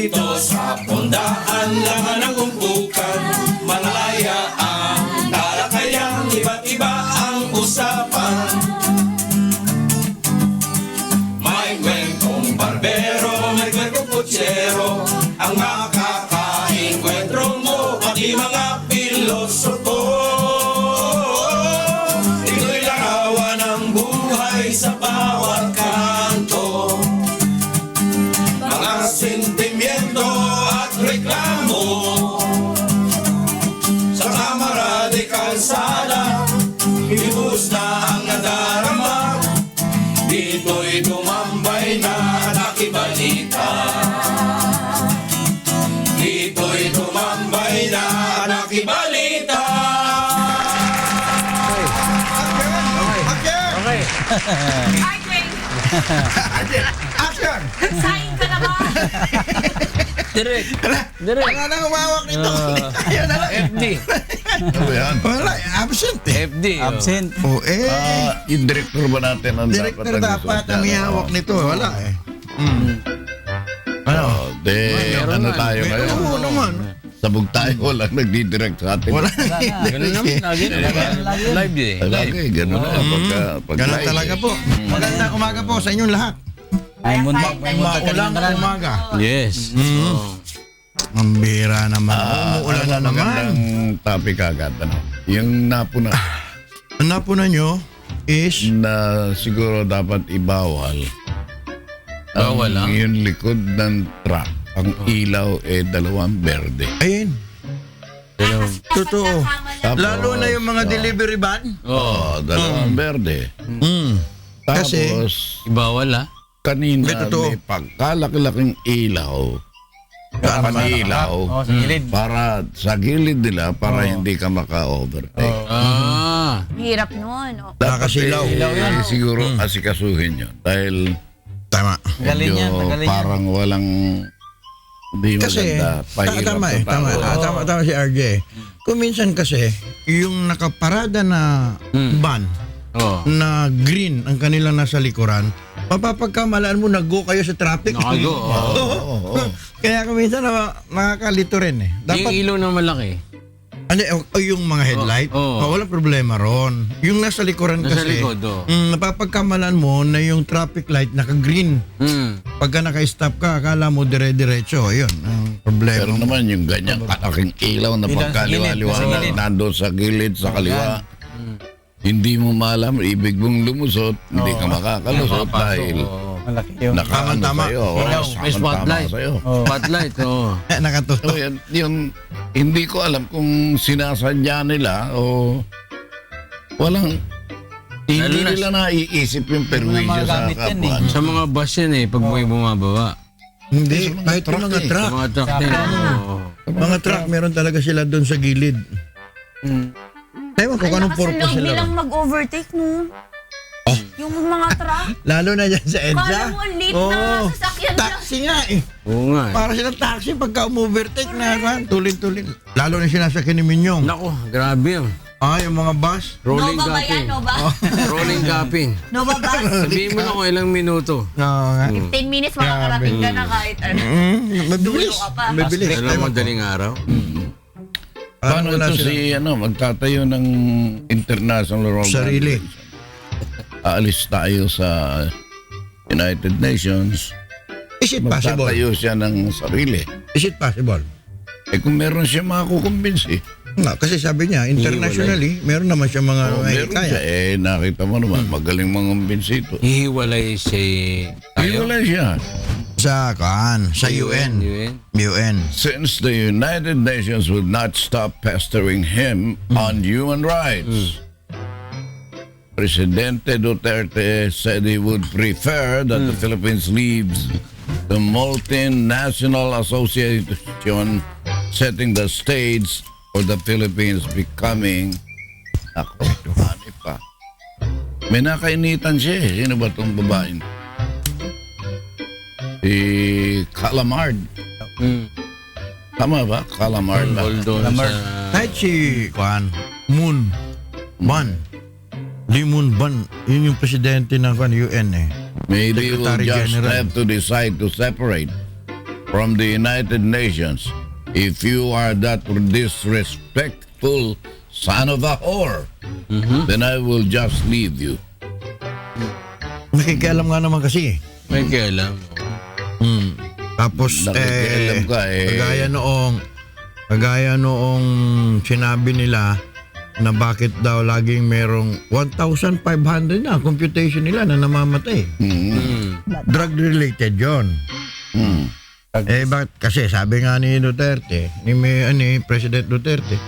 dito sa pundaan, laman ng umpukan, malaya ang talakayan, iba't iba ang usapan. May kwentong barbero, may kwentong kutsero, ang makakainkwentro mo, pati mga pilosopo. Ito'y larawan ng buhay sa bawat kanto, mga sentimiento at reklamo, sa kamara de kalsada, ibus na ang nadarama. Dito'y tumambay na nakibalita, dito'y tumambay na nakibalita. Okay. Arjun, Action! sahin ka na ba? Direct. Wala nang umawak nito. Ayun na lang. FD. Ano yan? Wala, absent eh. FD. Absent. O eh, Yung director ba natin ang director dapat ang miyawak nito. Wala eh. Ano? Ano tayo ngayon? Oo naman. Sabog tayo, walang nagdidirect sa atin. Wala. Ganun naman. Lagi. Live eh. Lagi, ganun na. Pag Ganun live, talaga po. Magandang umaga po sa inyong lahat. Ay, Maulang umaga. Yes. Ang bira naman. Umuulan na naman. Magandang topic agad. Ano? Yung napuna Ang napuna nyo is na siguro dapat ibawal. Bawal lang? Yung likod ng truck. Ang ilaw dalawang berde. ayun. Totoo. Tapos, Lalo na yung mga delivery van. dalawang berde. Tapos, Kasi Ibawal ah. kanina May totoo. may pagkalaki-laking ilaw. Panilaw. sa gilid. Para sa gilid nila para hindi ka maka-overtake. Hirap nun. Oh. Dapat Nakasilaw. siguro asikasuhin yun. Dahil Tama. Galing yan, medyo magaling yan. parang walang hindi Kasi, maganda. Pahirap tama eh, sa tao. tama si RJ. Kung minsan kasi, yung nakaparada na van, na green ang kanilang nasa likuran, mapapagkamalaan mo, nag-go kayo sa traffic. Nakago. Oo. Kaya kung minsan nakakalito rin eh. Yung Dapat, ilaw na malaki. yung mga headlight, walang problema ron. Yung nasa likuran Nasa kasi, likod, napapagkamalaan mo na yung traffic light naka-green. Pagka naka-stop ka, akala mo dire-diretso. Yun, ang problema. Pero naman yung ganyan kalaking ilaw na Ilaw sa pagkaliwa-liwa gilid, nasa gilid. nandun sa gilid, sa kaliwa. Hindi mo maalam, ibig mong lumusot, hindi ka makakalusot dahil Malaki yun. nakaano Tama-tama. sa'yo. Ilaw, may spotlight. Sa'yo. Spotlight, Nakatutok. So, yung hindi ko alam kung sinasadya nila o walang hindi Lalo na- nila naiisip yung perwisyo sa magagamit yan kapwa. Sa mga bus yan eh, pag may bumababa. Hindi, Sa mga kahit yung truck mga eh. Sa truck. mga truck din. Mga truck, meron talaga sila doon sa gilid. Ewan ko kung anong purpose Loob sila. nilang mag-overtake, no? Yung mga truck. Lalo na dyan sa EDSA. Kala mo, late na sasakyan lang. Taxi nga eh. Oo nga. Para silang taxi pagka umovertake na tulin-tulin. Lalo na sinasakyan ni Minyong. Nako, grabe yun. Yung mga bus. Rolling Nova ba yan, capping. Nova? Rolling capping. Nova ba? Sabihin mo na kung ilang minuto. Oo nga. 10 minutes makakarating ka na kahit ano. Mabilis. Dulo ka pa. Mabilis. Alam mo, madaling araw. Paano wala ito sila- magtatayo ng international Sarili. organization? Aalis tayo sa United Nations. Is it possible? Magtatayo siya ng sarili. Is it possible? Kung meron siya makukumbinsi. Nga, kasi sabi niya, internationally, meron naman siya mga Meron siya. kaya. Nakita mo naman, magaling mga kumbinsi ito. Hihiwalay si tayo. Wala siya. Sa UN. UN. Since the United Nations would not stop pestering him on human rights, Presidente Duterte said he would prefer that the Philippines leaves the multinational association, setting the stage for the Philippines becoming ano pa. May nakainitan siya eh. Sino ba itong babaeng? Si Calamard. Tama ba? Calamard ba? Although sa... Kahit si Moon Ban. Lee Moon Ban. Yun yung presidente ng UN eh. Maybe we'll Secretary just General. have to decide to separate from the United Nations. If you are that disrespectful son of a whore, then I will just leave you. Nakikialam nga naman kasi. May kailam. Tapos, Nakikialam ka kagaya noong sinabi nila na bakit daw laging merong 1,500 na computation nila na namamatay. Drug-related yon. Bakit? Kasi sabi nga ni Duterte, ni President Duterte,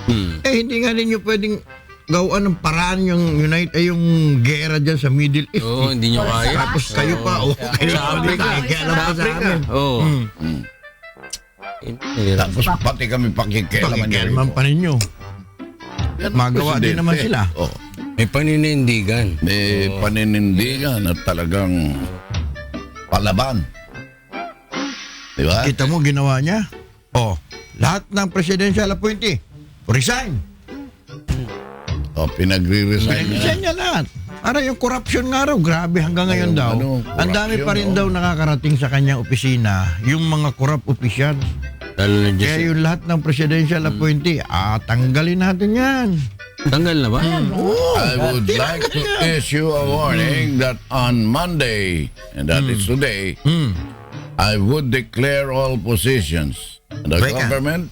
hindi nga ninyo pwedeng gawaan ng paraan yung yung gera dyan sa Middle East. Oo, hindi nyo kaya. Tapos kayo pa, kayo Sa Africa. nakikialam pa sa amin. Oo. Tapos pati kami pakikialaman niyo. Pakikialaman pa ninyo. Magawa din naman sila. Oh, May paninindigan. may paninindigan at talagang palaban. Di ba? Kita mo, ginawa niya. Lahat ng presidential appointee, resign. Pinagre-resign niya. Resign niya lahat. Para yung corruption nga raw, grabe hanggang ngayon daw. Ang dami pa rin daw nakakarating sa kanyang opisina, yung mga corrupt officials. Lalo na Kaya dyan. yung lahat ng presidential appointee, tanggalin natin yan. Tanggal na ba? I would like to issue a warning that on Monday, and that is today, I would declare all positions in the Teka. government.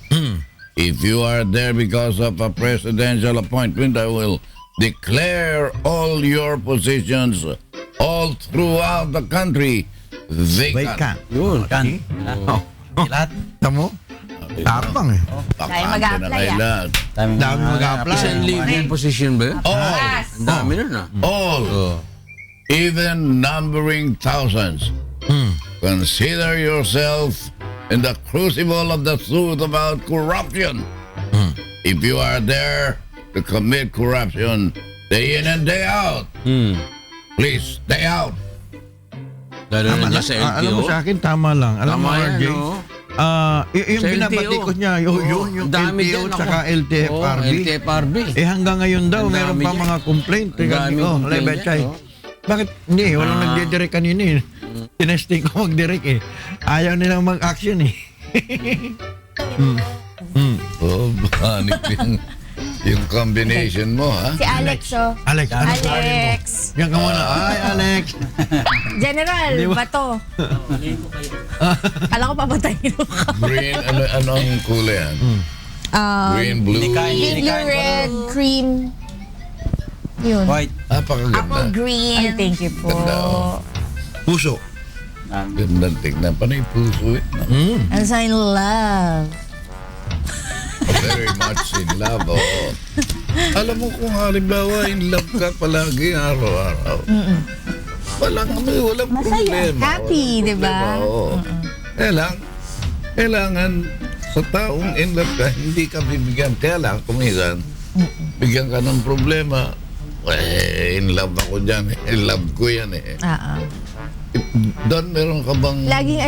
If you are there because of a presidential appointment, I will declare all your positions all throughout the country vacant. Vacant. Yun. Kan. Lahat. Tamo? Tapang eh. Tayo mag-a-apply, lahat. Dami mag-a-apply. Isang leading position ba yun? All. Ang dami nun ah. All. Even numbering thousands. Consider yourself in the crucible of the truth about corruption. If you are there to commit corruption day in and day out, please stay out. Lalo na dyan sa Alam mo LTO. sa akin, tama lang. Alam mo, Tama yan, RJ, no? yung Sa binabatikos LTO. niya, yung Dami LTO dyan, tsaka ako. LTFRB. Oo, LTFRB. Hanggang ngayon daw, Ang meron dami pa yan. mga complaint. Ang dami complaint Lebetchay. yan, oh. Bakit? Hindi, walang nagdidirect kanina eh. Tinesting ko mag-direct eh. Ayaw nilang mag-action eh. Oh, hanip yung combination mo, ha? Si Alex, Alex, ano sabi mo? Alex. Yan ka muna. Ay, Alex. General, bato. Kala ko papatayin mo ka. Green, ano ang kulay yan? Green, blue. Hindi kain. Blue, red, cream. Yun. White. Napakaganda. Apple green. Ay, thank you po. Ganda, Puso. Gandang tignan. Panay puso eh. I'm so in love. Very much in love, oh. Alam mo kung halimbawa in love ka palagi araw-araw. Walang problema. Happy, di ba? Oo. Kailangan sa taong in love ka, hindi ka bibigyan. Kaya lang, kumisan, bigyan ka ng problema. In love ako dyan. In love ko yan eh. Doon meron ka bang... Laging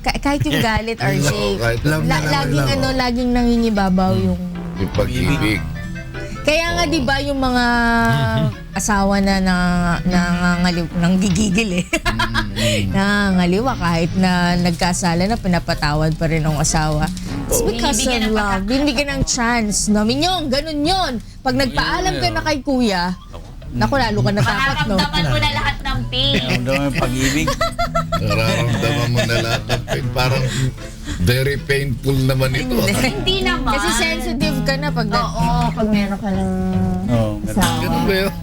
kahit yung galit, RJ. kahit Laging laging nangingibabaw yung... yung pag-ibig. Kaya nga 'di ba yung mga asawa na nanggigigil eh. Nangangaliwa kahit na nagkasala na pinapatawad pa rin ang asawa. It's because of love. Binibigyan ng chance. No? Minyong, ganun yun. Pag nagpaalam ka na kay kuya, naku, lalo ka natakot, no? Mararamdaman mo na lahat ng pain. Nararamdaman yung pag-ibig. Nararamdaman mo na lahat ng pain. Parang very painful naman ito. Hindi naman. Kasi sensitive ka na pag... Oo, pag meron ka ng Oo. asawa. Ganun ba yun?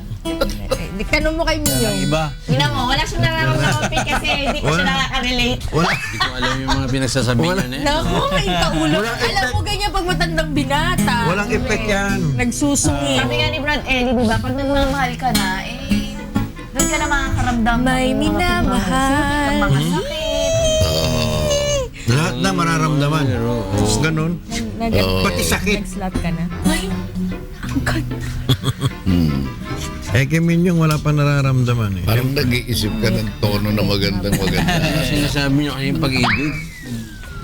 Tanong mo kay Minyong. Iba. Tingnan mo, wala siyang nararamdaman pain kasi hindi ko siya nakaka-relate. Hindi ko alam yung mga pinagsasabihan eh. Naku, may kaulo. Alam mo ganyan pag matandang binata. Walang effect yan. Nagsusungi. Sabi nga ni Brad Ellie, di ba, pag nagmamahal ka na, doon ka na makakaramdam May ng mga minamahal. ng mga sakit. Lahat na mararamdaman. Ganun. Pati sakit. Nag-slut ka na. Kay Minyong wala pa nararamdaman eh. Parang nag-iisip ka ng tono na maganda. Sinasabi niyo kayong pag-ibig.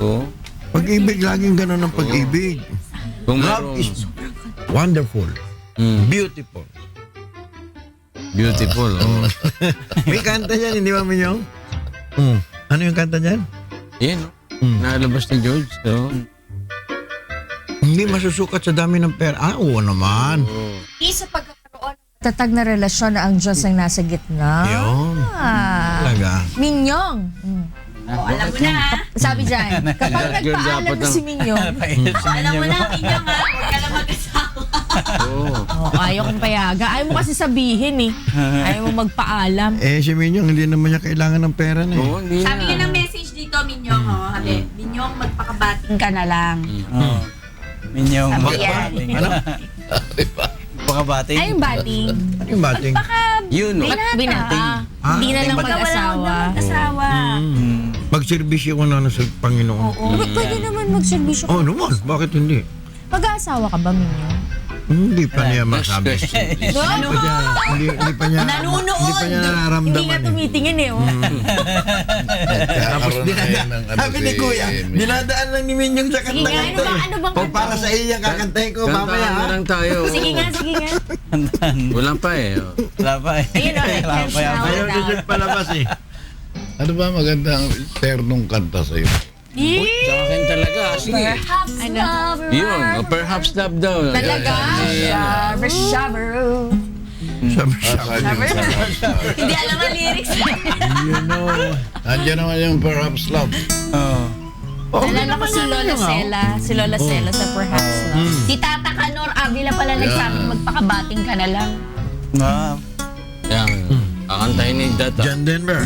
Oo. Pag-ibig, laging ganun ang pag-ibig. Kung Love merong is wonderful. Beautiful. beautiful. Oh. May kanta dyan, hindi ba Minyong? Ano yung kanta dyan? Yan. Nalabas ni George. So, Hindi masusukat sa dami ng pera. Ah, oo naman. Isa pagkakaroon. Tatag na relasyon na ang Diyos ang nasa gitna. Yun. Talaga. Minyong. Alam mo na, ha? Sabi dyan, kapag That girl nagpaalam dapat na si Minyong, Alam mo na, Minyong, ha? Huwag ka lang mag-asawa. ayaw kong payaga. Ayaw mo kasi sabihin eh. Ayaw mo magpaalam. Si Minyong, hindi naman niya kailangan ng pera na eh. Oo, hindi Sabi na. nga ng message dito, Minyong, Sabi, Minyong, magpakabating ka na lang. Oo. Minyong. Sabi yan. Ano? Pakabating. Ay, yung bating. Ano yung bating? Yun, no? Binata. Hindi na lang Pagka wala mag-asawa. akong mag-asawa. Magserbisyo ko na sa Panginoon. Pwede naman magserbisyo ka. Oh, naman. Bakit hindi? Mag-aasawa ka ba, Minyong? Hindi pa niya Next masabi. question, please. Hindi pa niya Nanonood. Hindi pa niya Hindi nararamdaman nga eh. tumitingin eh. Oh. Tapos sabi ni Kuya, dinadaan lang ni Minyong sa Sige nga, kanta-kanta eh. ano bang O para sa iya kakantahin ko mamaya Kantaan na ha. lang tayo. Sige nga, sige nga. Wala pa eh. Wala pa eh. Ayun, Wala pa yan. Ayaw ni Jun palabas eh. Ano ba magandang ternong kanta sa'yo? Sa akin talaga. Sige. Ano? Yun, perhaps love daw. Talaga? Yan. Shabaru. Asan yung perhaps love? Hindi alam ang lyrics. You know, nandiyan naman yung perhaps love. Oo. Nalala ko si Lola Sela. Si Lola Sela sa Perhaps Love. Si Tata Kanor Avila pala nagsabing magpakabating ka na lang. Ah, Yan. Kakantahin ni Data. John Denver.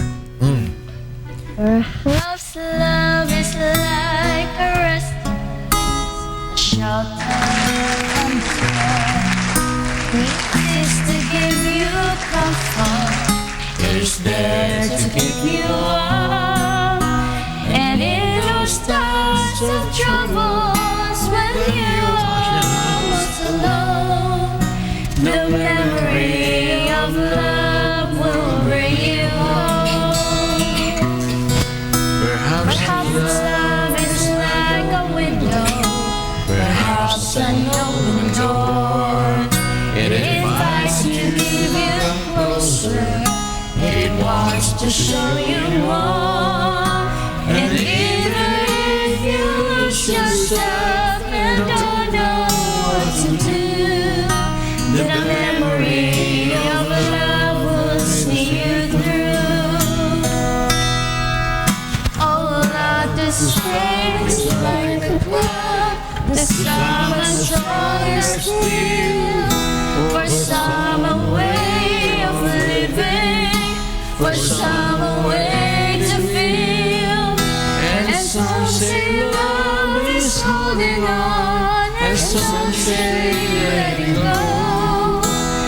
Perhaps love is like a resting place, a shelter from storm. It is to give you comfort, it is there to keep you warm. And in those times of troubles, when you're almost alone, the memory of love will bring you home. Perhaps love is like a window, perhaps an open door. It invites you to give you closer, it wants to show you more. And even if you lose yourself and don't know what to do, the memory of love will see you through. Oh, not the strength is like a cloud, the summer strong is still. For some a way of living, for some a way to feel. And some say love is holding on, and some say letting go.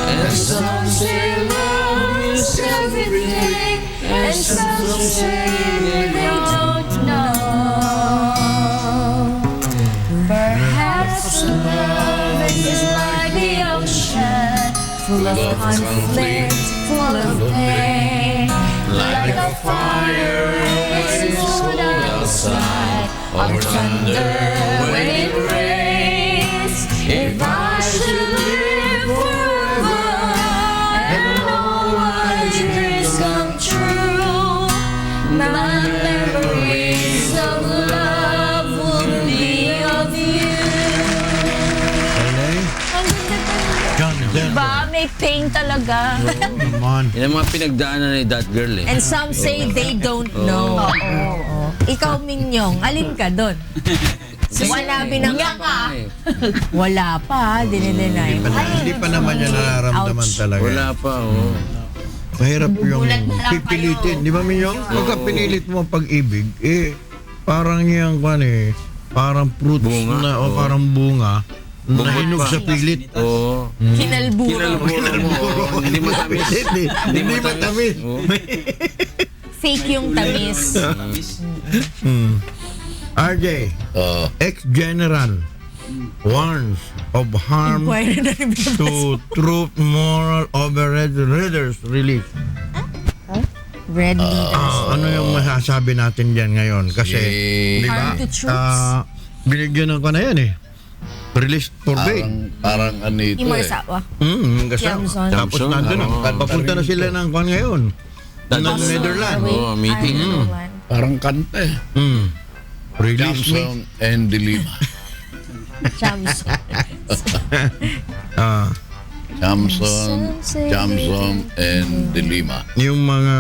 And some say love is everything, and some say they don't know. Perhaps love is like the ocean, full of conflict, full of pain. Like a fire when it's cold outside, or thunder when it rains. If I should live forever and all my dreams come true, my memories of love will be of you. Ang ganda talaga. John Denver. Diba? May pain talaga. Naman. Yan ang mga pinagdaanan ni that girl eh. And some say they don't know. Oo. Ikaw, Minyong, alin ka doon? Sinabi ng pa eh. wala pa, dinidenay. Hindi pa naman niya nararamdaman Ouch. talaga. Wala pa, oh. Mahirap yung Bubulat na lang pipilitin. kayo. Di ba, Minyong? Pagka pinilit mo ang pag-ibig, parang yung parang fruits Bunga, na, o oo. parang bunga, na Bumot hinog pa. sa pilit. Oo. Kinalburo. Kinalburo mo. oh. Hindi matamis. Hindi matamis. Oo. Fake yung tamis. RJ, ex-general warns of harm Inquiry na rin binabasa. to truth moral overrated readers release. Red leaders. Ano yung masasabi natin dyan ngayon? Kasi, di ba, Harm to truths. binigyan ng ko na yan eh. Released for bail. Parang anito eh. Imarsawa. Kasama. Jamson. Tapos Jamson, nandun na. oo. Papunta na sila ng kwan ngayon. Ng Netherlands. Oo, meeting. Ireland. Parang kanta eh. Ireland. Release me. Jamson and Dilima. Chams. Ah, Jamson and Dilima. yung mga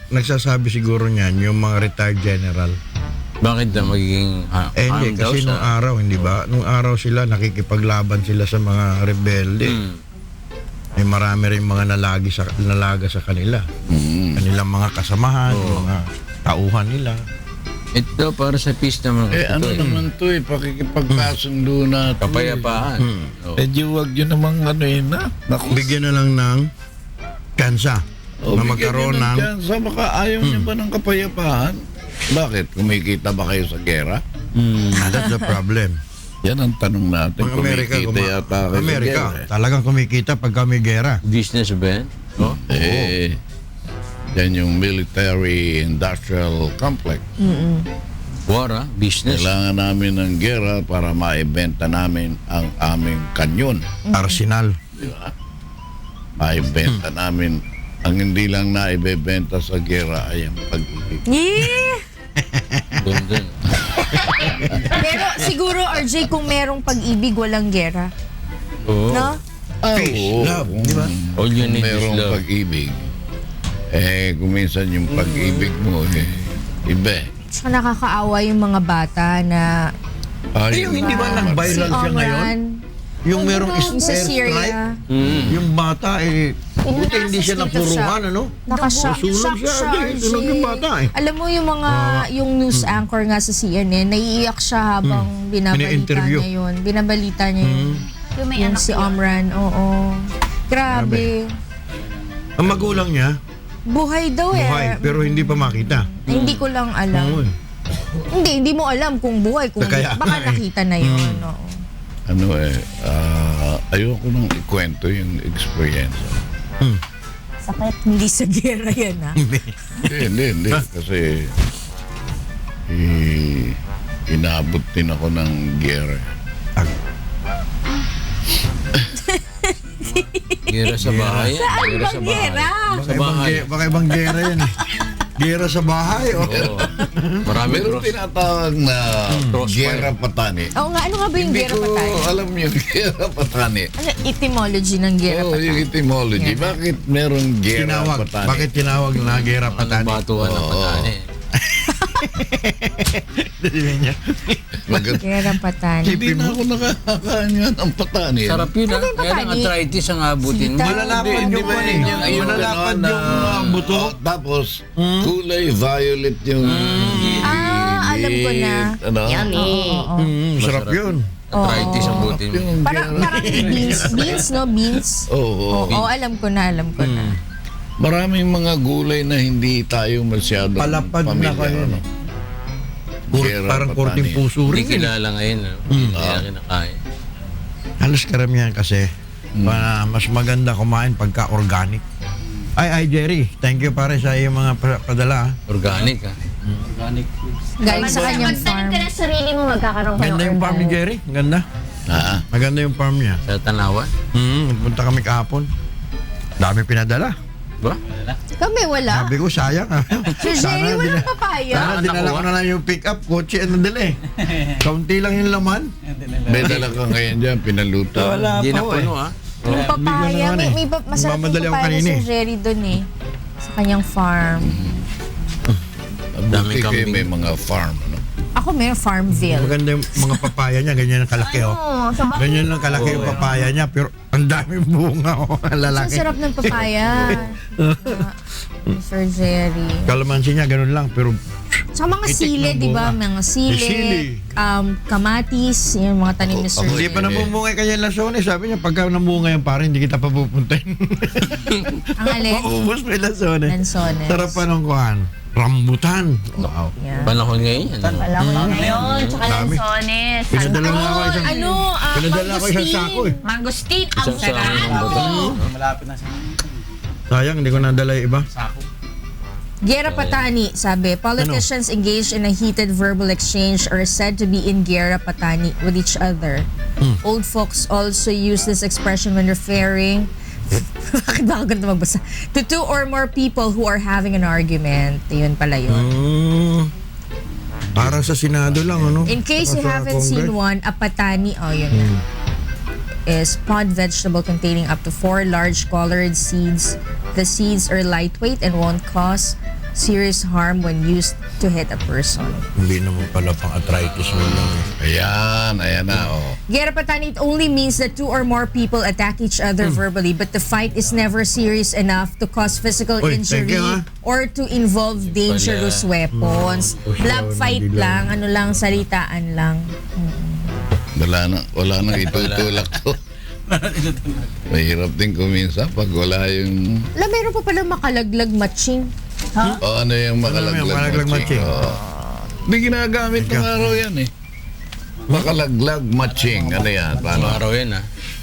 nagsasabi siguro niyan, yung mga retired general. Bakit na magiging Hindi, armed daw kasi siya? nung araw, hindi ba? Nung araw sila, nakikipaglaban sila sa mga rebelde. May marami rin mga nalaga sa kanila. Kanilang mga kasamahan, mga tauhan nila. Ito para sa peace naman. Ano naman to pakikipagkasundo na to. Kapayapaan. Oh. Medyo wag yun namang ano yun na. Bigyan na lang ng kansa na magkaroon ng... Baka ayaw niya ba ng kapayapaan? Bakit? Kumikita ba kayo sa gera? That's the problem. Yan ang tanong natin. Ang Amerika, Kumikita yata kayo sa Amerika, gera. talagang kumikita pagka may gera. Business ba yan? Oh? Yan yung military-industrial complex. War, business. Kailangan namin ng gera para maibenta namin ang aming kanyon. Arsenal. Di ba? Maibenta namin. Ang hindi lang naibebenta sa gera ay ang pag-ibig. Yeah! Doon. Pero siguro, RJ, kung merong pag-ibig, walang gera. Oo. No? Peace, love, di ba? All you need is Merong love. pag-ibig. Kung minsan yung pag-ibig mo, iba. Tsaka nakakaawa yung mga bata na Yung hindi ba nag-viral siya ngayon? Yung merong sa airstrike, Syria. yung bata buti hindi siya napuruhan, ano? Nakashock Sunog siya, sunog yung bata Alam mo yung mga, yung news anchor nga sa CNN, naiiyak siya habang binabalita Ini-interview. niya yun. Binabalita niya yun. Yung si Omran, oo. Grabe. Ang magulang niya, Buhay daw eh. buhay, pero hindi pa makita. Hindi ko lang alam. Oo. Hindi mo alam kung buhay. Kung Kaya baka nga eh. nakita na yun. Oo. Ayoko nang ikwento yung experience. Sakit. Hindi sa gera yan ha. Hindi. Kasi inabot din ako ng gera. Gera sa bahay. Saan bang gera? Sa bahay. Baka ibang gera yan eh. Gera sa bahay, oh. Oo. Marami Meron cross. tinatawag na Crossfire. gera patani. Oo nga, ano nga ba yung Hindi gera ko patay? alam yung gera patani. Ano etymology ng gera Oo, yung patay? etymology. Gera. Bakit meron gera Tinawag. patani? Bakit tinawag na gera Anong patani? batuan ng patani? Gera patani. Hindi na ako nakakain yan ang patani. Sarap yun Ano yung Kaya lang patani? arthritis ang abutin mo. Sita. Malalapad yung ba ano eh. yung Malalapad ganon yung buto. Tapos, kulay violet yung... Alam ko na. Ano? Oo. Sarap yun. Arthritis ang butin mo. Yung Parang beans. Beans, no? Beans. Oo. Oo, alam ko na. Maraming mga gulay na hindi tayo masyado Palapad na pamilyar, kayo. ano? Gera Parang patani. korting puso Hindi rin. eh. kilala ngayon. Hindi na kinakain. Halos karamihan kasi, mas maganda kumain pagka organic. Ay, Jerry, thank you pare sa iyong mga padala. Organic Galing sa kanyang farm. Magtanim ka na sarili mo, magkakaroon ka ng Ganda yung farm ni organic. Jerry. Ganda. Ah, Maganda yung farm niya. Sa Tanawan. Nagpunta kami kahapon. Dami pinadala. Ba? Kami wala. Sabi ko, sayang. Si Jerry walang papaya. Sana dinala ko na lang yung pick-up. Kotse ang nadala eh. Kaunti lang yung laman. may dala ka ngayon dyan, pinaluto. Hindi na puno Yung papaya. naman eh. May masarap Mamadali yung ako papaya kanina si eh. Jerry dun eh. Sa kanyang farm. Buti Daming kayo kambing. may mga farm. Ano? Ako may Farmville. Maganda yung mga papaya niya. Ganyan ang kalaki oh. Ganyan lang kalaki yung papaya niya. Pero ang daming bunga oh. Ang Ang lalaki. sarap ng papaya. Sir Jerry. Kalamansi niya ganun lang. Pero Sa mga Itik sili, ng di ba? bunga. Mga Sili. sili, kamatis, yung mga tanim ni Sir hindi Jerry. pa namumunga kanya lasones. Sabi niya, pagka namunga yan pare, hindi kita pa pupuntahin. Ang alin? Maubos may lasones. Lansones. Sarap pa ng kuhan. Rambutan. Wow. Yeah. Panahon ngayon yan. Alam mo ngayon, tsaka Dami. lansones. Pinadala na ako isang... Pinadala ako isang sako eh. Mangustin, ang Isang sarap. sako. Malapit na sa Sayang, hindi ko nadala yung iba. sako. Gera Patani, sabi, politicians engaged in a heated verbal exchange are said to be in Gera Patani with each other. Old folks also use this expression when referring bakit ba ako ganito magbasa? To two or more people who are having an argument. Yun pala yun. Para sa Senado lang, ano? In case you Saka sa haven't seen Congress. one, a patani, yun na, is pod vegetable containing up to 4 large colored seeds. The seeds are lightweight and won't cause serious harm when used to hit a person. Hindi naman pala pang arthritis mo lang. Ayan na, oh. Gera patani, it only means that 2 or more people attack each other verbally, but the fight is never serious enough to cause physical Uy, thank injury you, ha? or to involve dangerous weapons. Love fight lang, ano lang, salitaan lang. Wala nang itutulak to. Mahirap din kuminsan pag wala yung... Meron pa pala makalaglag matching. O ano yung makalaglag makalaglag matching? Oo. Hindi ginagamit ng araw yan eh. Makalaglag matching. Ano yan? Paano? Araw yan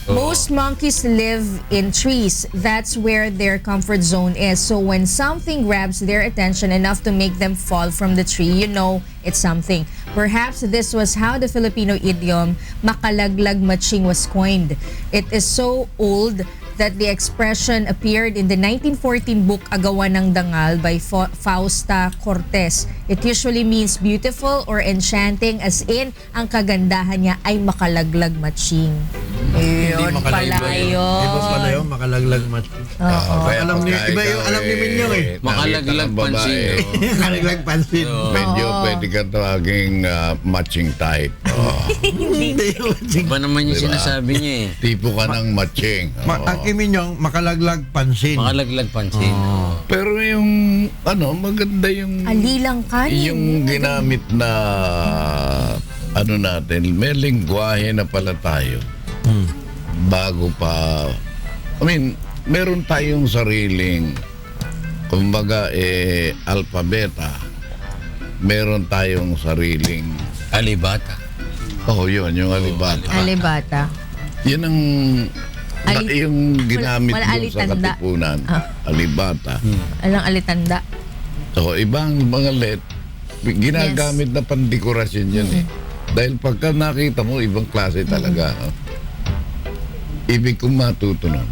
Most monkeys live in trees. That's where their comfort zone is. So when something grabs their attention enough to make them fall from the tree, you know it's something. Perhaps this was how the Filipino idiom makalaglag matching was coined. It is so old that the expression appeared in the 1914 book Agawan ng Dangal by Fausta Cortez. It usually means beautiful or enchanting, as in, ang kagandahan niya ay makalaglag matching. Ayun pala yun. Iba pala yun, makalaglag matching. Kaya Alam ni- pagka iba yung ikaw alam ni Minyong eh. Makalaglag nakita ng babae, pansin. Makalaglag pansin. Medyo pwede ka tawaging matching type. Oh. Hindi yung matching. Iba naman yung Diba? sinasabi niya eh. Tipo ka ng matching. Ang Minyong, makalaglag pansin. Makalaglag pansin. Pero yung maganda yung Alilang kanin. yung ginamit na natin, may lingwahe na pala tayo. Bago pa, meron tayong sariling, kumbaga alpabeta. Meron tayong sariling, Alibata. yun, yung alibata. Alibata. Yun ang yung ginamit wala doon sa alitanda. Katipunan. Alibata. Alang alitanda. So, ibang mga ginagamit na pandekorasyon yan eh. Dahil pagka nakita mo, ibang klase talaga. Ibig kong matuto nun.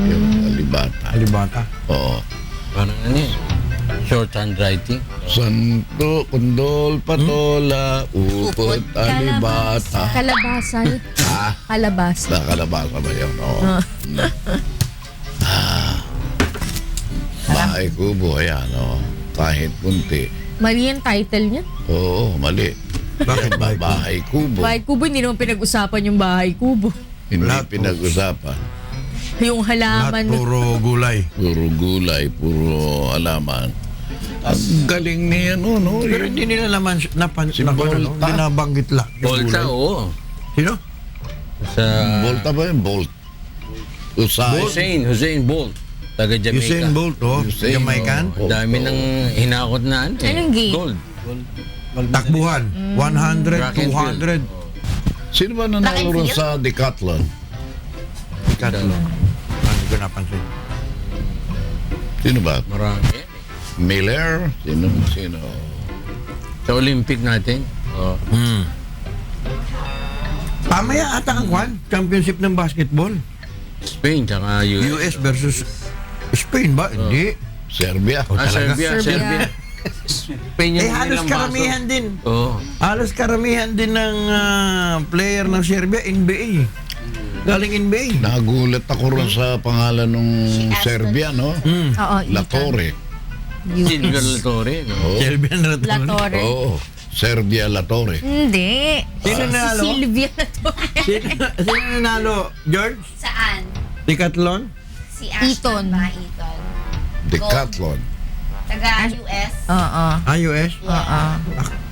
Yung alibata. Alibata. Oo. Parang ano yun? Short handwriting. Santo, kundol, patola, upot, alibata. Kalabasan. Kalabasa. Nakalabasa ba yun? Oo. Bahay kubo, ayan, kahit punti. Mali yung title niya. Oo, mali. Bakit ba? Bahay kubo. Bahay kubo, hindi naman pinag-usapan yung bahay kubo. Hindi Lahat pinag-usapan. Yung Lahat halaman. puro gulay. Puro gulay, puro alaman. Ang galing niya, no? Pero hindi nila naman Si Volta. binabanggit lang. yung Volta, gulay. oo. Sino? Sa Volta ba yun? Bolt. Usay. Hussein Bolt. Taga Jamaica. Usain Bolt, Usain, Jamaican. oo. Ang dami ng hinakot na ano eh. Anong game? Gold. Takbuhan. 100, Track and 200. Sino ba nanalo rin sa Decathlon? Decathlon. Hindi ko napansin. Sino ba? Marami. Miller? Sino? Sa Olympic natin. Oh. Pamaya ata ang championship ng basketball. Spain, tsaka US. US versus Spain ba? Hindi. Serbia. Serbia. Spain yung Halos nilang karamihan baso. din. Oo. Halos karamihan din ng player ng Serbia, NBA. Galing NBA. Nagulat ako rin sa pangalan ng Serbia, no? Oo, Latore. Silvio Latore. No? Oo. Serbia na ito. Latore. Oo. Serbia Latore. Hindi. Sino Si nanalo? Silvia Latore. Sino nanalo? George? Saan? Decathlon? Si Ashton Eton. ba? Eton. Decathlon. Taga US. Oo. US? Oo.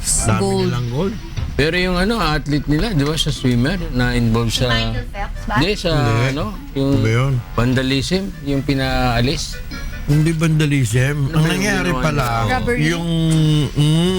Dami Gold. nilang gold. Pero yung athlete nila, di ba, sa swimmer, na-involve Si sa... Michael Phelps ba? Hindi, sa yung Ano ba yun? vandalism, yung pinaalis. Hindi vandalism. Ang ba yung nangyari ginawa pala, nila? Robbery? yung...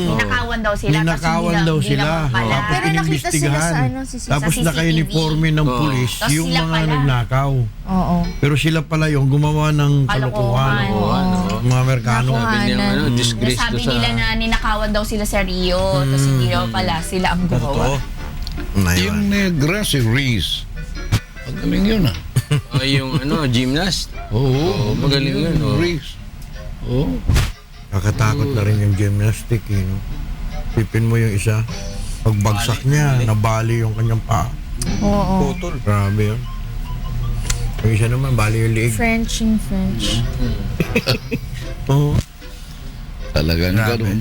Ninakawan daw sila. Ninakawan tapos daw hindi sila. naman pala. Tapos Pero nakita sila inimbestigahan. sa ano, sa Tapos CCTV. naka-uniforme ng Oo. pulis Tapos yung sila mga pala. nagnakaw. Oo. Pero sila pala yung gumawa ng kalokohan. Kalokohan. Oo, ano. Mga Amerikano. Nakuha. Sabi niya, disgrace Nasabi to sa... nila na ninakawan daw sila sa Rio. Tapos hindi daw pala sila ang gumawa. Yung negra si Reese. Ang galing yun, ah. yung gymnast. Oo. magaling yun, oh. Reese. Oo. Kakatakot na rin yung gymnastic. No? Tipin mo yung isa. Pagbagsak niya, nabali yung kanyang paa. Oo. Putol. Grabe yun. Yung isa naman, bali yung liig. French in French. Oo. Talagang Grabe. ganun.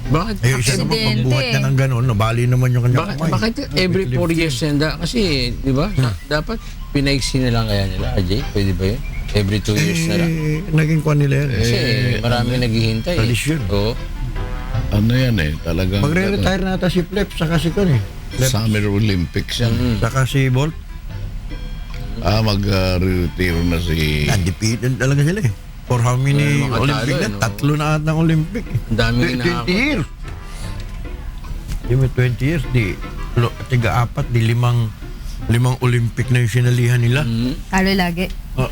Bakit? Eh, yung isa naman, Aksidente. pagbuhat niya ng gano'n, nabali naman yung kanyang kamay. Bakit every 4 years yan? Kasi, di ba, dapat pinaiksi na lang kaya nila, Ajay? Pwede ba yun? Every 2 years na lang. Naging kwan nila yan. Kasi marami naghihintay. tradisyon. Oo. Ano yan talagang Magre-retire na ata si Plep, saka si Kun eh. Summer Olympics yan. Saka si Bolt. Mag-retiro na si... Undefeated talaga sila eh. For how many makatalo, Olympic na? no? 3 na ata ang Olympic. Ang daming 20 nakaka- years. Yung may 20 years, tiga-4, di limang Olympic na yung sinalihan nila. Talo lagi.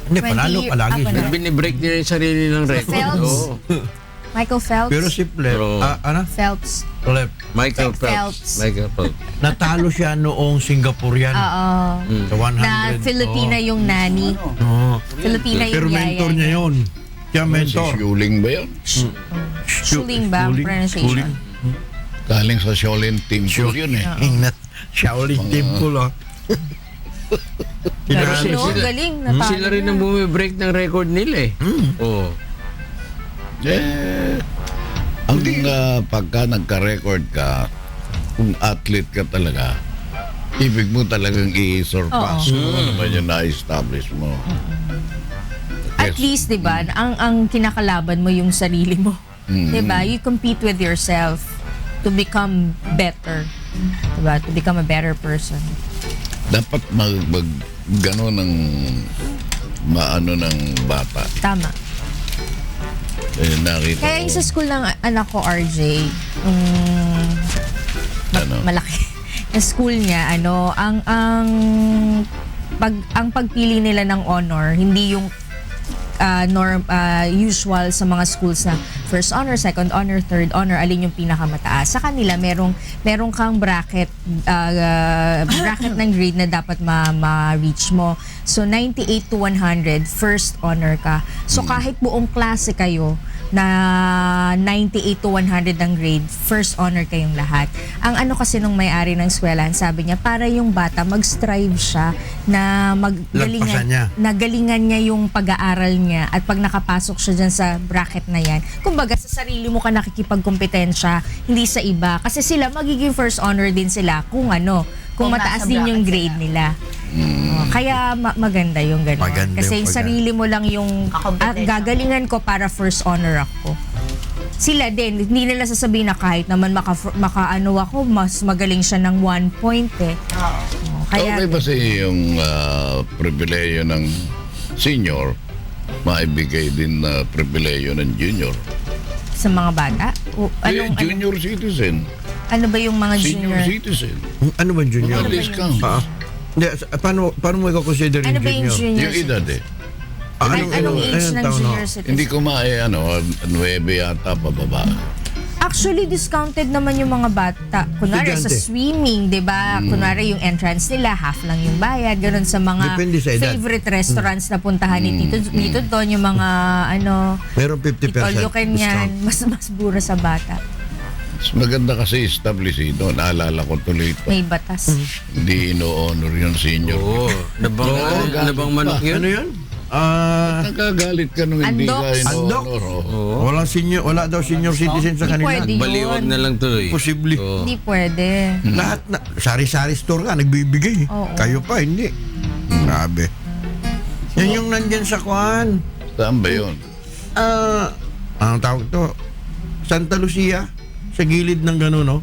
Hindi, 20 panalo palagi ako sila. na. Binibreak nila yung sarili ng record. Phelps. Oo. Michael Phelps. Pero si Plep, Pero- Phelps. Plep, Michael Phelps. Phelps. Michael Phelps. natalo siya noong Singaporean. Oo. Sa 100. Na Filipina yung nani. Oo. Filipina Pero yung mentor yaya. niya yun. Siya Si mentor. Shuling ba yun? Shuling ba ang pronunciation? Galing sa Shaolin Temple yun Ingat. Shaolin Temple ah. Galing, no? sila- Galing. Natalo Sila rin ang bumibreak ng record nila eh. Oo. Ang pagka nagka-record ka, kung athlete ka talaga, ibig mo talagang i-surpass mo naman yung na-establish mo. At least, di ba, ang kinakalaban mo yung sarili mo. Di ba? You compete with yourself to become better. Di ba? To become a better person. Dapat gano'n ng maano ng bata. Tama. Nakita Kaya yung sa school ng anak ko, RJ, Ano? malaki. Yung school niya, ang pagpili nila ng honor, hindi yung usual sa mga schools na first honor, second honor, third honor, alin yung pinakamataas. Sa kanila, merong kang bracket ng grade na dapat ma-reach mo. So, 98 to 100, first honor ka. So, kahit buong klase kayo na 98 to 100 ang grade, first honor kayong lahat. Ang kasi nung may-ari ng eskwelahan, sabi niya, para yung bata, mag-strive siya na Lagpasan niya. nagalingan niya yung pag-aaral niya at pag nakapasok siya dyan sa bracket na yan, kumbaga sa sarili mo ka nakikipagkompetensya, hindi sa iba. Kasi sila magiging first honor din sila kung Kung mataas nasa din yung bracket grade sila. nila. Kaya maganda yung gano'n. Maganda Kasi yung yung sarili mo lang yung Kakompetensya. gagalingan ko para first honor ako. Sila din, hindi nila sasabihin na kahit naman makaano ako, mas magaling siya ng 1 point eh. Kaya, Okay ba yung pribileyo ng senior, maibigay din na pribileyo ng junior? sa mga bata? Junior citizen. Ano ba yung mga Senior junior? citizen. Ano ba junior? Mga discount. Hindi, paano mo i-consider Ano yung ba yung junior? junior? Yung edad Anong age ng taon, junior Hindi citizen? ko 9 yata pababa. Actually, discounted naman yung mga bata. Kunwari sa Estudyante. swimming, di ba? Kunwari yung entrance nila, half lang yung bayad. Ganon sa mga Depende sa edad. favorite restaurants na puntahan ni Tito Don, yung mga Meron 50% Titolyokan yan. discount. Mas mura sa bata. Mas maganda kasi establishito. Naalala ko tuloy ito. May batas. Hindi ino-honor yung senior. Oo. Nabang manok yun? Ano yun? Nagagalit ka nung hindi Andok. ka ino-honor. Oo. Wala daw senior citizen sa Hindi kanila. pwede yun. Baliwag na lang tuloy. Posible. Oo. Hindi pwede. Lahat na, sari-sari store ka, nagbibigay. Oo. Kayo pa, hindi. Grabe. Yan yung nandyan sa Kwan. Saan ba yun? Anong tawag to? Santa Lucia. Sa gilid ng gano'n, no?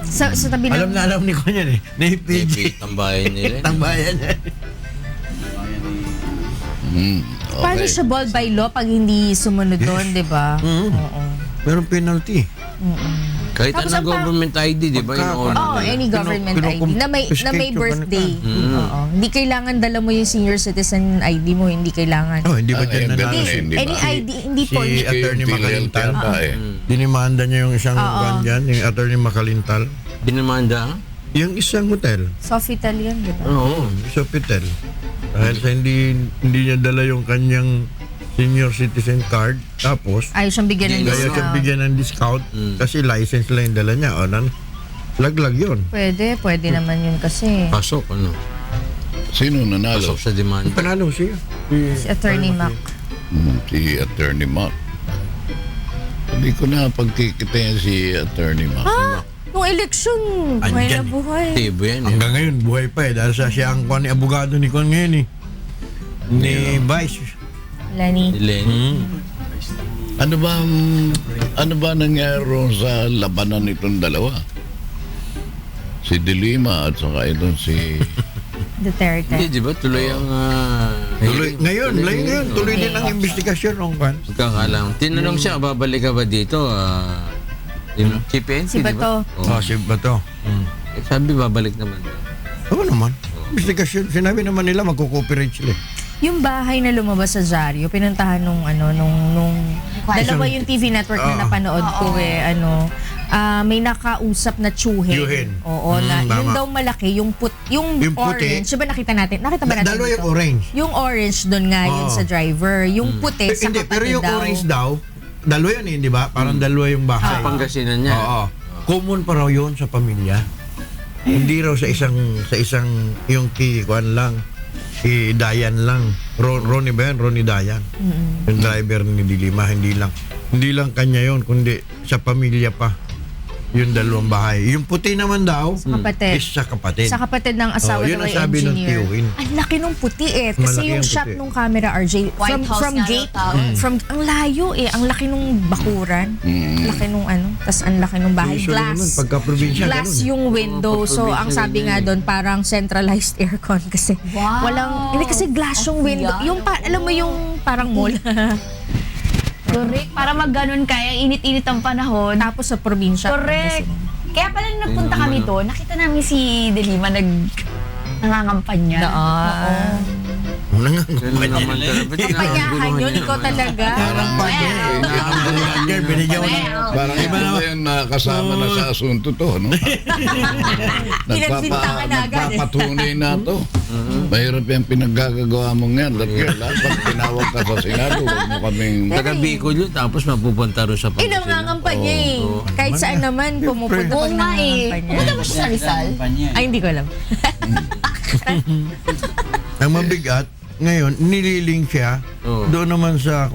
Sa tabi ng... Alam ni Kwan yan eh. Ni PG. Tambayan nila. Tambayan yan. Paano siya ball by law pag hindi sumunod doon, di ba? Oo. Meron penalty. Kahit Tapos anong ang pa- government ID, di ba? Pagka- Yung Oo, any government ID na may Schedule ka birthday. na. Oo. Hindi kailangan dala mo yung senior citizen ID mo, hindi kailangan. Oh, hindi ba dyan ganun nanalo? eh, hindi Any ba? ID, hindi po. Si Attorney Yung Makalintal. PLT ata Dinimanda niya yung isang Kwan dyan, yung Attorney Makalintal. Binamanda? Yung isang hotel, Sofitel yun, di ba? Oo. Sofitel. Dahil sa hindi niya dala yung kanyang senior citizen card, tapos Ayaw siyang bigyan ng kaya siya discount. bigyan ng discount kasi license lang yung dala niya. O, laglag yun. Pwede naman yun kasi. Pasok, ano? Sino nanalo? Pasok sa demand. Panalo siya. Si Attorney Mac. Si Attorney Mac. Hindi ko na pagkikita si Attorney Mac. Nung eleksyon, buhay na Andyan. buhay. Tibo yan. Eh. Hanggang ngayon, buhay pa dahil siya ang kwan ni abogado ni Kwan ngayon ni Vice. Lani. Lenny. Ano ba nangyari sa labanan nitong dalawa? Si Dilima at saka itong si... Duterte. Hindi, di ba? Tuloy ang... Ngayon, tuloy din ang investigasyon ng Kwan. Magkakalang. Tinanong siya, babalik ka ba dito? Yung CPNC, Si di Bato. ba? Si Bato. Sabi, babalik naman. Oo naman. Investigasyon. Sinabi naman nila magko-cooperate sila. Yung bahay na lumabas sa Zario, pinuntahan nung dalawa yung TV network na napanood ko may nakausap na Chuhin. Chuhin. Oo, na tama. yung daw malaki, yung Yung puti. orange. Diba nakita natin? Nakita ba natin Dalawa yung dito? orange. Yung orange doon nga yun Oo. sa driver. Yung puti sa Hindi, kapatid pero yung daw. orange daw, dalawa yan di ba? Parang dalawa yung bahay. Pangasinan niya. Oo. Common pa raw yun sa pamilya. Hindi raw sa isang yung Kwan lang. Si Dayan lang. Ronnie ba yan? Ronnie Dayan. Yung driver ni Dilima. Hindi lang kanya yun, kundi sa pamilya pa. Yung dalawang bahay. Yung puti naman daw, Kapatid. is sa kapatid. Sa kapatid ng asawa yun na ang may sabi ng engineer. tiyuhin. Ang laki nung puti eh. Kasi Malaki yung ang shot puti. nung camera, RJ, White House from nga gate, daw tawag. ang layo eh. Ang laki nung bakuran. Ang laki nung tas ang laki nung bahay. Usually naman, Glass. pagka-probinsya, Glass ganun. yung window. So, ang sabi nga doon, parang centralized aircon kasi Wow. hindi kasi glass yung window. Yan. Yung, alam mo yung parang mall. Correct. Para mag-ganon kaya, init-init ang panahon. Tapos sa probinsya. Correct. Kaya pala nung nagpunta kami doon, nakita namin si Delima nangangampanya. Ganun naman talaga. Panyahan yun, ikaw talaga. Parang pag binigyan mo ng Parang iba na yung kasama na sa asunto to, no? Pinagbintangan na agad eh. Nagpapatunay na to. Mahirap yung pinaggagawa mong yan. Pag tinawag ka sa Senado, huwag mo kaming... Taga Bicol yun, tapos mapupunta rin sa Pangasinan. Nangangampanya eh. Kahit saan naman pumupunta Oo pag nga eh. nangangampanya. Pumunta ba siya sa Rizal? Ay, hindi ko alam. Ang mabigat, ngayon, nililing siya Oo. doon naman sa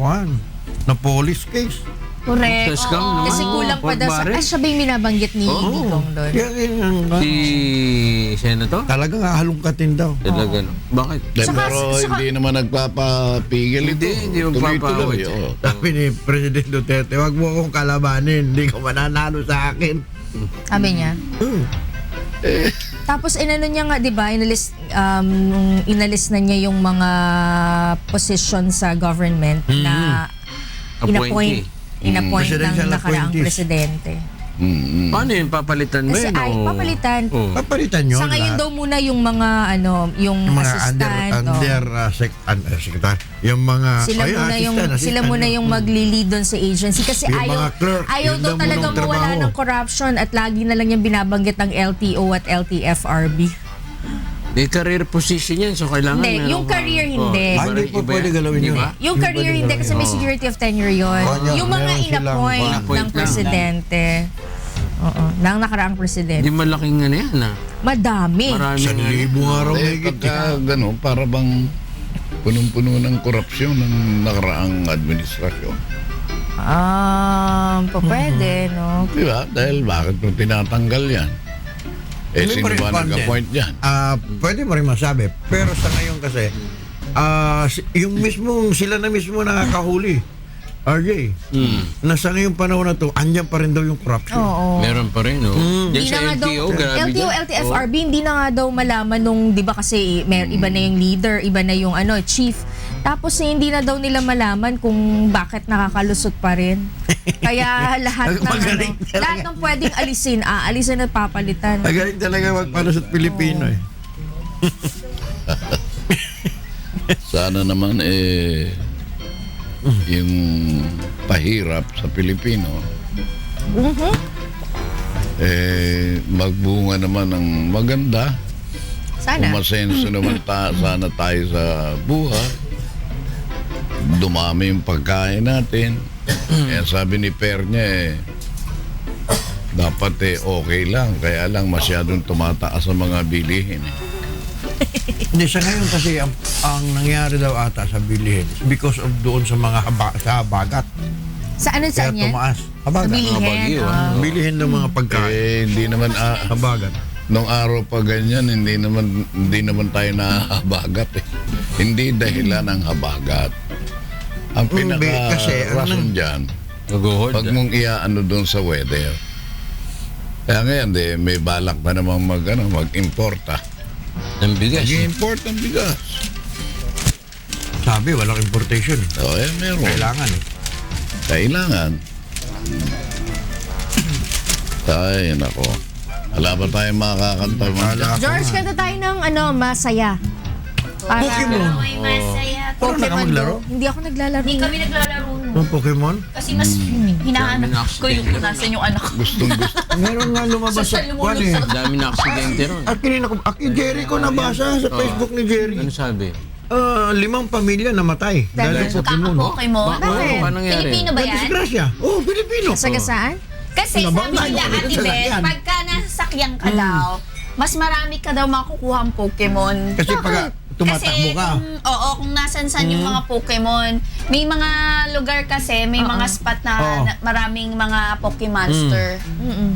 na police case. Correct. Sa scam naman. Kasi kulang pa Fort daw sa... Barrett. siya ba yung binabanggit ni Digong doon? Kaya yun, Si Senator? talagang hahalungkatin daw. Talaga, no? Bakit? Pero hindi naman nagpapapigil ito. Hindi Tuloy-tuloy, magpapawad. oo. Sabi ni President Duterte, wag mo akong kalabanin, hindi ka mananalo sa akin. Sabi niya. Tapos inano niya nga, 'di ba? Inalis na niya yung mga position sa government na Appointee. inappoint ng Presidential nakaraang appointees. presidente. Paano yun? Papalitan mo Kasi yun? ay, o- papalitan. Oo. Papalitan yun Sa ngayon lahat. daw muna yung mga yung Yung mga assistant. secretary, yung mga Sila muna yung magli-lead doon sa agency kasi Yung mga clerk, ayaw yun daw daw talaga munang mawala trabaho. ng corruption at lagi na lang yung binabanggit ng LTO at LTFRB. May career position yan, so kailangan Hindi, meron yung ka- career hindi. Ah, hindi po pwede galawin yun. Diba? Yung career hindi kasi may security of tenure yun. Kanya, Yung mga meron silang in-appoint in-appoint ng lang. presidente. Oo, ng nakaraang presidente. Hindi malaking ano yan, Madami. Maraming ano. 1,000 nga raw Eh, higit. pagka gano'n, para bang punong-puno ng korupsyon ng nakaraang administrasyon. Pwede, no? Di ba? Dahil bakit mo tinatanggal yan? Eh, Hindi sino pa rin ba pwede. nag-appoint yan? Pwede mo rin masabi. Pero sa ngayon kasi, yung mismong, sila na mismo nakakahuli. RJ, nasa ngayong panahon na to, andyan pa rin daw yung corruption. Oo. Meron pa rin, no? Yan Hindi sa na nga LTO, grabe LTO, dyan. LTFRB, hindi na nga daw malaman nung, di ba kasi iba na yung leader, iba na yung chief. Tapos hindi na daw nila malaman kung bakit nakakalusot pa rin. Kaya lahat ng Magaling talaga. lahat ng pwedeng alisin at papalitan. Magaling talaga magpalusot Pilipino eh. Sana naman yung pahirap sa Pilipino magbunga naman ng maganda. Sana. Umasenso naman sana tayo sa buhay. dumami yung pagkain natin. Kaya sabi ni Per niya dapat okay lang. Kaya lang masyadong tumataas ang mga bilihin. Hindi, sa ngayon kasi ang nangyari daw ata sa bilihin is because of doon sa mga sa habagat. Sa ano, Kaya saan yan? tumaas. Sa Habagat. bilihin. bagyo, ah. Bilihin ng mga pagkain. Hindi naman Habagat. nung araw pa ganyan, hindi naman tayo nahabagat Hindi dahilan ng habagat. Ang Hindi, kasi, rason dyan, Naguhod. pag mong iaano doon sa weather. Kaya ngayon, may balak na namang mag-importa. Ng bigas. Mag-import ng bigas. Sabi, walang importation. Meron. Kailangan Kailangan. Ay, nako. Wala ba tayong makakanta? George, kanta tayo ng masaya. Para, Pokemon. May masaya. Parang nakapaglaro? Hindi ako naglalaro. Hindi kami naglalaro nun. Ng Pokemon? Kasi mas hinahanap ko yung kung nasan yung anak ko. Gustong gusto. Meron nga lumabas sa kwan eh. Dami na aksidente ron. At kinina ko, Jerry ko nabasa sa Facebook ni Jerry. Ano sabi? 5 pamilya namatay dahil sa Pokemon. Kaka-Pokemon. Bakit? Paano nangyari? Pilipino ba yan? Disgrasya. Oh, Pilipino. Sagasaan? Kasi sabi nila, Ate Beth, pagka nasakyan ka daw, mas marami ka daw makukuha ang Pokemon. Kasi pag tumatakbo ka. Kung nasan-san yung mga Pokemon. May mga lugar kasi, may mga spot na Oo. maraming mga Pokemonster.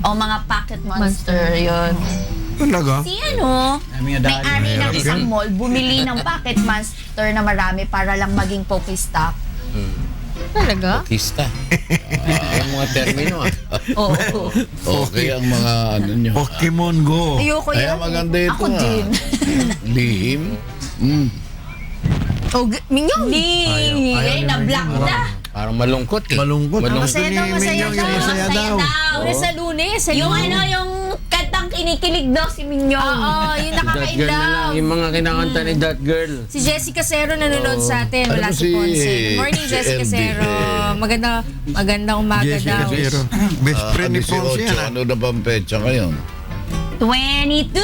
O mga Pocket Monster, yun. Talaga? Si May may-ari ng Mahirap isang yan. mall, bumili ng Pocket Monster na marami para lang maging Pokestock. Talaga? Kista. Yung mga termino Oo. Okay ang mga ano nyo. Pokemon Go. Ayoko Kaya yan. maganda ito Ako din. Lihim. Minyong. Na-block na. Parang malungkot Malungkot. Masaya daw, masaya Yung daw. masaya daw. Lunes sa Lunes. Yung yung kantang kinikilig daw si Minyong. Oo, yung That nakakain girl na daw. lang. Yung mga kinakanta ni That Girl. Si Jessica Cero nanonood sa atin. Wala Ano si si- Ponce. Good morning, si Jessica LD? Cero. Magandang umaga Jessica daw. Zero. Best friend ni Ponce yan. Ano na bang petsa ngayon? 22!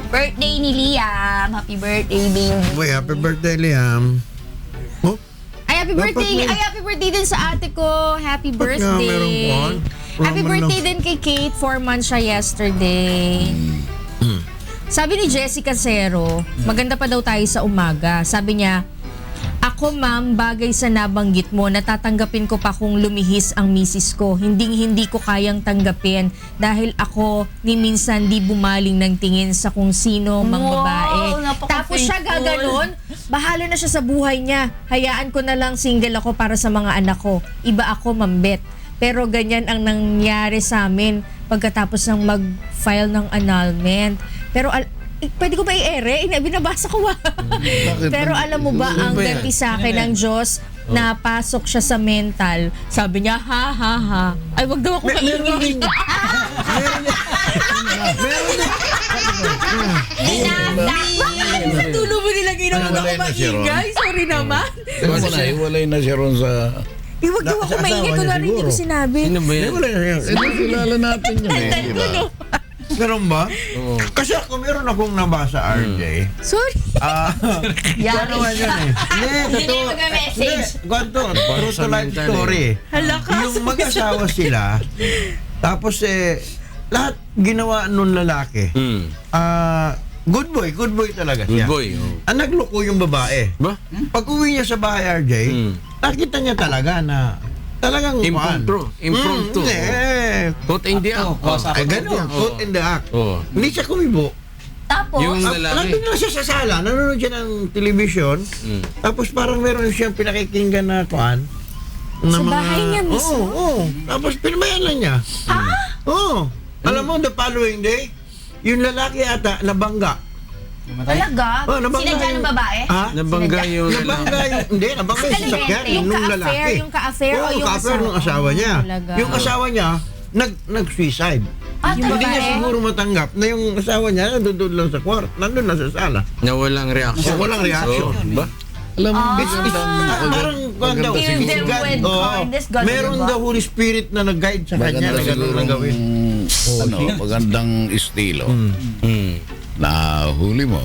Birthday ni Liam. Happy birthday, baby. Boy, happy birthday, Liam. Oh, Ay, happy Dapat birthday. may- Ay, happy birthday din sa ate ko. Happy Ba't nga birthday. meron kwan? Happy Wala man birthday lang. din kay Kate. 4 months siya yesterday. Sabi ni Jessica Cero, maganda pa daw tayo sa umaga. Sabi niya, ako ma'am, bagay sa nabanggit mo, natatanggapin ko pa kung lumihis ang misis ko. Hindi ko kayang tanggapin dahil ako ni minsan di bumaling ng tingin sa kung sino mang Wow, babae. napaka-faithful. Tapos siya gaganon, bahala na siya sa buhay niya. Hayaan ko na lang single ako para sa mga anak ko. Iba ako, mambet. Pero ganyan ang nangyari sa amin pagkatapos ng mag-file ng annulment. Pero pwede ko ba i-ere? Binabasa ko ba? Pero alam mo ba, ang ba yan? ganti sa akin ng Diyos, napasok siya sa mental. Sabi niya, ha, ha, ha. Ay, wag daw ako maingay. Bakit sa tulo mo nilang ginawa Wala ako na siya ron. maingay? Sorry naman. Walay na siya ron sa... Wag daw ako Sa asawa maingay. niya Kunwari hindi ko siguro. sinabi. Sino ba yan? wala na yan. kilala natin yun di ba? Meron ba? Oo. Kasi ako, meron akong nabasa, RJ. Sorry. Yari Ano man yun eh? Hindi, Hindi totoo. mag-message. Ganto, true to life mental story. Hala ka. Yung mag-asawa sila, tapos lahat ginawa nung lalaki. Good boy talaga Good siya. boy. Oh. Ang nagloko yung babae. Ba? Pag uwi niya sa bahay, RJ, nakita niya talaga na talagang Impromptu. Impromptu. Put in the act. Ay, ganun. Put in the act. Oo. Hindi siya kumibo. Tapos, Yung lalaki. Nandun lang siya sa sala, nanonood siya ng television, tapos parang meron siyang pinakikinggan na kuan. Sa bahay niya mismo? Oo. Tapos pinabayaan lang niya. Oo. Alam mo, the following day, yung lalaki ata, nabangga. talaga? Oh, nabangga Sinadya ng yung- babae? Ha? Nabangga yung Nabangga yung, hindi, nabangga yung sasakyan Yung nung ka-affair, lalaki. yung ka-affair o Oo, yung ka-affair nung asawa niya. Talaga. Yung asawa niya, nag-suicide. Yung Hindi niya babae? siguro matanggap na yung asawa niya nandun lang sa kwarto, nandun na sa sala. Na walang reaction. Walang reaction. Oo. Ba? Alam mo, Parang God daw. Kill si them God, with oo. kindness, God, Meron diba? the Holy Spirit na nag-guide sa kanya maganda na gano'n siguro ang gawin. magandang estilo Hmm. na huli mo.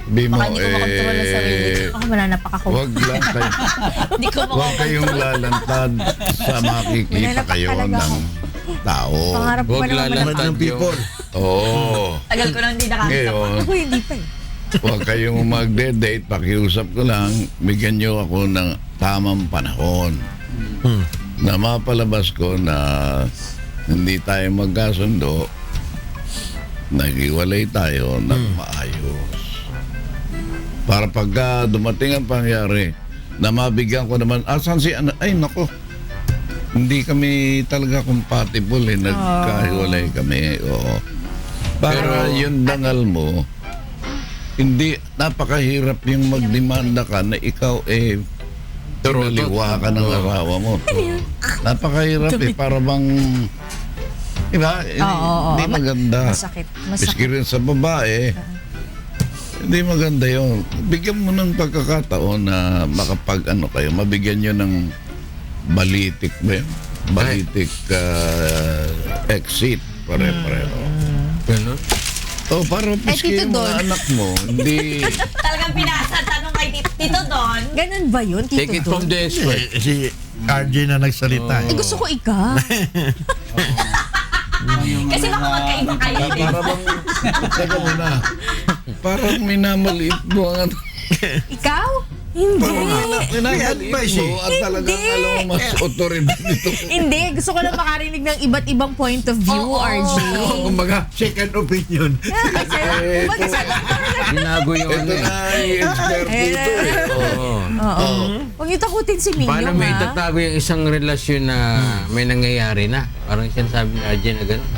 Sabi mo, Baka hindi ko makontrol ang sarili ko. Ako mananapak ako. wag lang kayo, Hindi ko wag makontrol. kayong lalantad sa makikita Mananapak kayo talaga ng ako. tao. Pangarap ko Huwag pa naman lalantad mananapak. ng people. Oo. Tagal ko nang hindi nakakita. Ngayon, Ako hindi pa eh. huwag kayong magde-date, pakiusap ko lang, bigyan nyo ako ng tamang panahon. Na mapalabas ko na hindi tayo magkasundo, nag-iwalay tayo ng maayos. Para pagka dumating ang pangyari, na mabigyan ko naman, asan si ano? Ay, nako. Hindi kami talaga compatible eh. Nagkahiwalay kami. Oo. Para yung dangal mo, hindi, napakahirap yung magdemanda ka na ikaw eh pinaliwa ka ng asawa mo. Napakahirap eh. Para bang, diba? Hindi maganda. Masakit. Miski rin sa babae, hindi maganda yun. Bigyan mo ng pagkakataon na makapag-ano kayo, mabigyan nyo ng balitik ba yun? Balitik exit. Pare-pareho. Ganun. Oh, para miski Tito yung mga Don. anak mo, hindi... Talagang pinasa tanong kay Tito Don. Ganun ba yun, Tito Take it Don? from the expert. Si RJ na nagsalita. Eh, gusto ko ika. Kasi baka magkaiba kayo. Para bang... Teka muna. Parang minamaliit mo ang... Ikaw? Hindi. Minamaliit advice mo at talagang alam mo mas otoridad nito. Hindi. Gusto ko lang makarinig ng iba't ibang point of view, RJ. Kumbaga, second opinion. Kumbaga sa doktor na. Binago yung ano Ito eh. na yung expert dito eh. Oo. Oo. Huwag niyo takutin si Minyong, Paano may ha? itatago yung isang relasyon na may nangyayari na? Parang sinasabi ni RJ na gano'n.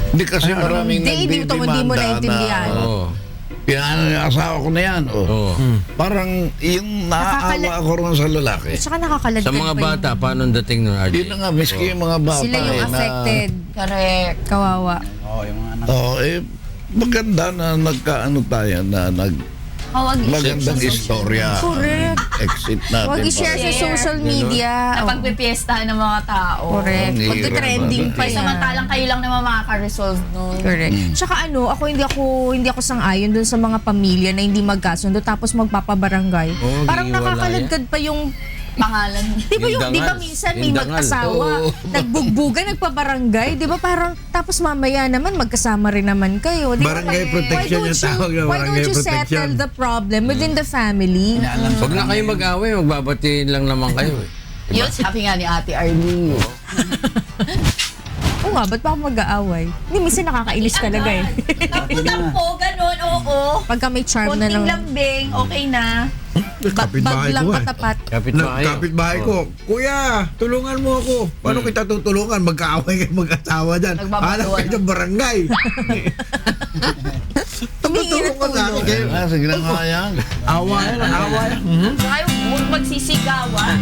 Hindi kasi maraming Hindi mo naintindihan. Oo. Yan, asawa ko na yan. Oh. Oo. Parang yung naaawa ako rin sa lalaki. At saka nakakalagdag Sa mga pa yun. bata, paano ang dating nun, RJ? Yun na nga, miski yung mga bata. Sila yung eh, affected. Correct. Kawawa. Oo, yung mga anak. Maganda na nagkaano tayo na magandang istorya. Correct. Exit natin. Huwag i-share sa social media. Na pagpipiestahan ng mga tao. Correct. Ang hirap Magte-trending na. pa Kaya yan. samantalang kayo lang naman makaka-resolve nun. Correct. Tsaka hindi ako sang-ayon dun sa mga pamilya na hindi magkasundo tapos magpapabarangay. Oo, Parang giwalay nakakalagkad pa yung Pangalan. Di ba Yung di ba dangal. minsan Yung may dangal. mag-asawa, Oo. nagbugbugan, nagpabarangay, di ba parang tapos mamaya naman magkasama rin naman kayo. Di ba? Barangay protection yung tawag na Why don't barangay you protection. settle the problem within the family? Huwag na kayo mag-away, magbabatiin lang naman kayo eh. Yun, sabi nga ni Ate Arlene. Oo nga, ba't pa ako mag-aaway? Hindi, minsan nakakainis talaga eh. Tampo, ganun, oo. Pagka may charm na Konting lang, lambing, okay na. bag Kapitbahay lang ko eh. katapat. Kapit ba kayo? Kapitbahay ko, Kuya, tulungan mo ako. Paano kita tutulungan? Magkaaway kayo mag-asawa dyan. Nagbabatuan Hanap kayo ng barangay. Tumutulong ka sa akin kayo. Sige na nga yan. Away. Kaya huwag magsisigawan.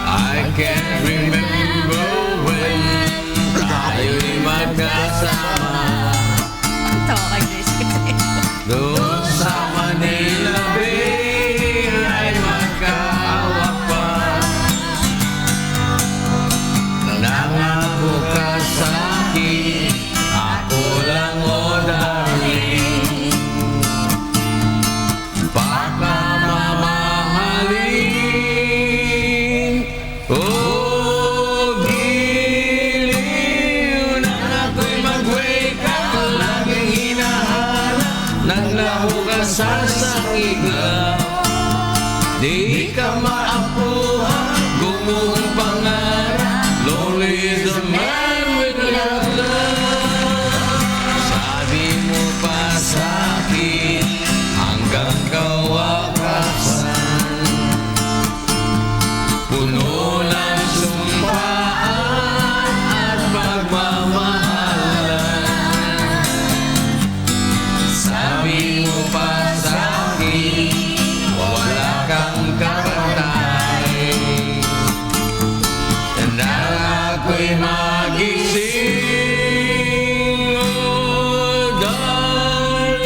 I can't remember when tayo'y magkasama Ito, kay Grace. doon sa Manila Bay ay magkahawak pa. Nangako ka sa'kin, ako lang o darling. Baka mamahalin, oh giliw na ako'y mag-wake up, laging hinahanap, naglaho ka sa sakigla. Di ka maapuhan, gumuhong pangarap, lonely is the man without love. Sabi mo pa sa'kin, hanggang kawakasan, puno ng sumpaan at pagmamahalan. Sabi mo pa sa'kin, wala kang kapatay, na ako'y magising, oh darling,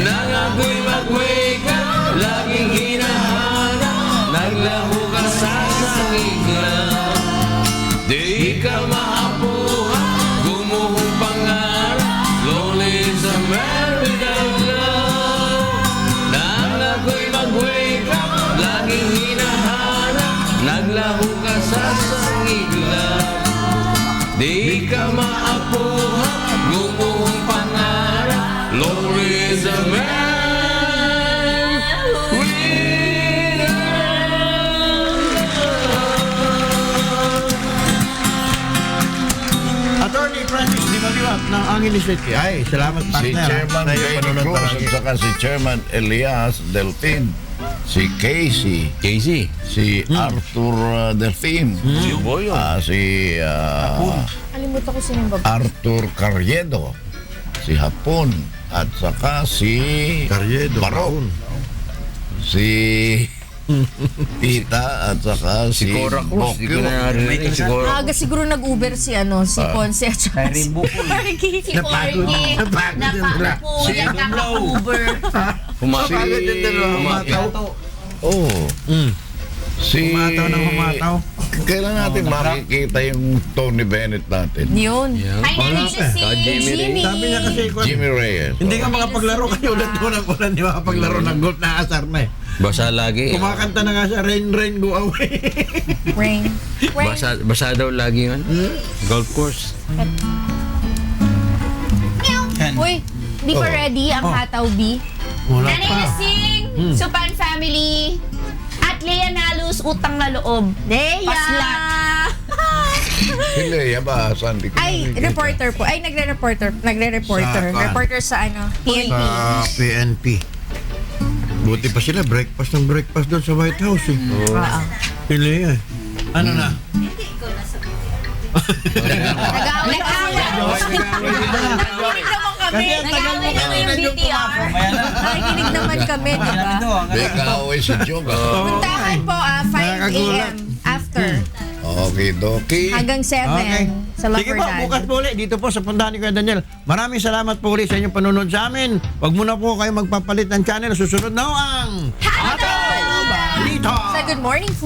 nang ako'y mag-wake up, laging hinahanap, naglaho ka sa sangigla. Di ka maapuhan, gumuhong pangarap, lonely is a man without Di ka maapuhan, gumuhong pangarap. Lord is a man Attorney Francis Di Maliwat ng Angeles City. Ay, salamat Si partner. Chairman Sa iyong Benny panunod Cruz palagi. at saka si Chairman Elias Delfin. Si Casey. Casey. Si Arthur Delfin. Si Boyo. Si Kalimutan ko sinong babae. Arthur Carriedo. Si Hapon. At saka si Carriedo, Barón. Si Tita at saka Si si Cora Cruz. Di ko Bokyo. na narinig. Si Cora. Aga siguro nag-Uber si si Ponce at saka si Marky. Si Corky. Napaka-po. Yan kaka-Uber. Humapit. Oh. Si... Humataw ng humataw. Kailan natin makikita yung Tony Bennett natin? Yun. Yan. Ay, narinig siya si Jimmy Jimmy. Sabi niya kasi, Jimmy Reyes. hindi ka makapaglaro kayo ulit mo ng ulan, di makapaglaro ng golf na asar na eh. Basa lagi. Kumakanta na nga siya, Rain, Rain, Go Away. Rain. Rain. Basa daw lagi yun. Golf course. Uy, di pa ready ang Hataw B? Wala Nanay pa. Lasing, Supan Family, at Lea Nalus, Utang na Loob. Leia! Paslat. Si Lea ba? Saan? Di ko Ay, nakikita. reporter po. Ay, nagre-reporter. Nagre-reporter. Sa- Reporter sa PNP. Sa PNP. Buti pa sila, breakfast ng breakfast doon sa White House eh. Oo. Pili eh. Ano na? Nag-aaway kami yung BTR. Nakikinig naman kami, di ba? May kaaway si Jog. Puntahan po 5 Nakakagulat. a.m. after. Okay, Doki. Hanggang 7 sa Sige po, Lafordan. bukas po ulit dito po sa puntahan ni Kuya Daniel. Maraming salamat po ulit sa inyong panunod sa amin. Huwag muna po kayo magpapalit ng channel. Susunod na ho ang Hataw Balita! Sa Good Morning Food.